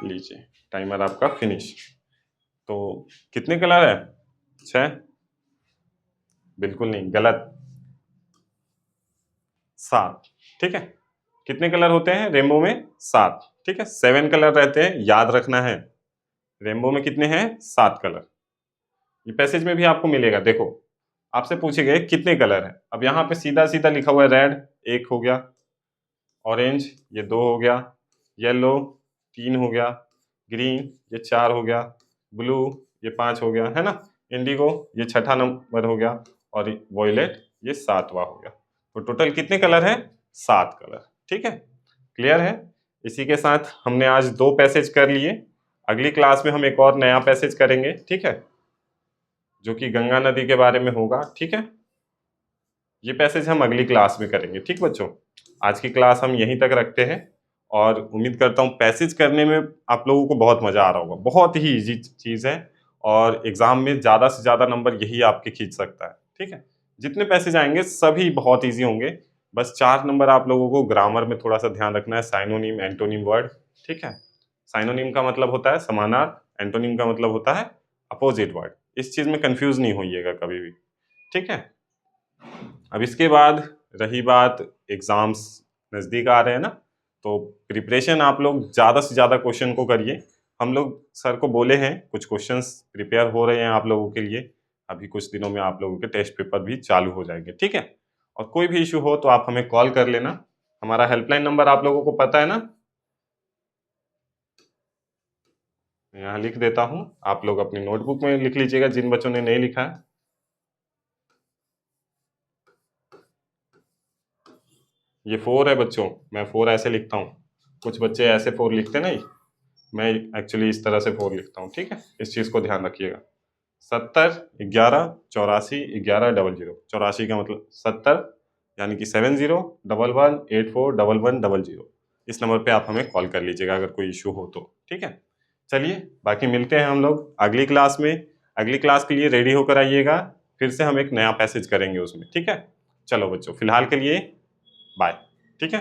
लीजिए, टाइमर आपका फिनिश। तो कितने कलर है? 6? बिल्कुल नहीं, गलत, 7। ठीक है, कितने कलर होते हैं रेनबो में? 7। ठीक है, 7 कलर रहते हैं, याद रखना है। रेनबो में कितने हैं? 7 कलर। ये पैसेज में भी आपको मिलेगा, देखो आपसे पूछे गए कितने कलर हैं, अब यहाँ पे सीधा सीधा लिखा हुआ है रेड 1 हो गया, ऑरेंज ये 2 हो गया, येलो 3 हो गया, ग्रीन ये 4 हो गया, ब्लू ये 5 हो गया, है ना? इंडिगो ये 6ठा नंबर हो गया, और वॉयलेट ये 7वां हो गया। तो टोटल कितने कलर हैं? 7 कलर। ठीक है, क्लियर है? इसी के साथ हमने आज 2 पैसेज कर लिए, अगली क्लास में हम एक और नया पैसेज करेंगे, ठीक है, जो कि गंगा नदी के बारे में होगा। ठीक है, ये पैसेज हम अगली क्लास में करेंगे। ठीक बच्चों, आज की क्लास हम यहीं तक रखते हैं, और उम्मीद करता हूँ पैसेज करने में आप लोगों को बहुत मज़ा आ रहा होगा। बहुत ही इजी चीज़ है, और एग्ज़ाम में ज़्यादा से ज़्यादा नंबर यही आपके खींच सकता है। ठीक है, जितने पैसेज आएंगे सभी बहुत ईजी होंगे, बस 4 नंबर आप लोगों को ग्रामर में थोड़ा सा ध्यान रखना है, साइनोनिम एंटोनिम वर्ड। ठीक है, साइनोनिम का मतलब होता है समानार्थक, एंटोनिम का मतलब होता है अपोजिट वर्ड। इस चीज़ में कंफ्यूज नहीं होइएगा कभी भी। ठीक है, अब इसके बाद रही बात, एग्ज़ाम्स नज़दीक आ रहे हैं ना, तो प्रिपरेशन आप लोग ज़्यादा से ज़्यादा क्वेश्चन को करिए। हम लोग सर को बोले हैं, कुछ क्वेश्चंस प्रिपेयर हो रहे हैं आप लोगों के लिए, अभी कुछ दिनों में आप लोगों के टेस्ट पेपर भी चालू हो जाएंगे। ठीक है, और कोई भी इशू हो तो आप हमें कॉल कर लेना, हमारा हेल्पलाइन नंबर आप लोगों को पता है ना, यहाँ लिख देता हूँ, आप लोग अपनी नोटबुक में लिख लीजिएगा जिन बच्चों ने नहीं लिखा है। ये 4 है बच्चों, मैं 4 ऐसे लिखता हूँ, कुछ बच्चे ऐसे 4 लिखते नहीं, मैं एक्चुअली इस तरह से 4 लिखता हूँ। ठीक है, इस चीज़ को ध्यान रखिएगा। 70 11 84 11 00, 84 का मतलब 70, यानी कि 70 11 84 11 00। इस नंबर पे आप हमें कॉल कर लीजिएगा अगर कोई इशू हो तो। ठीक है, चलिए बाकी मिलते हैं हम लोग अगली क्लास में। अगली क्लास के लिए रेडी होकर आइएगा, फिर से हम एक नया पैसेज करेंगे उसमें। ठीक है, चलो बच्चों, फिलहाल के लिए बाय। ठीक है।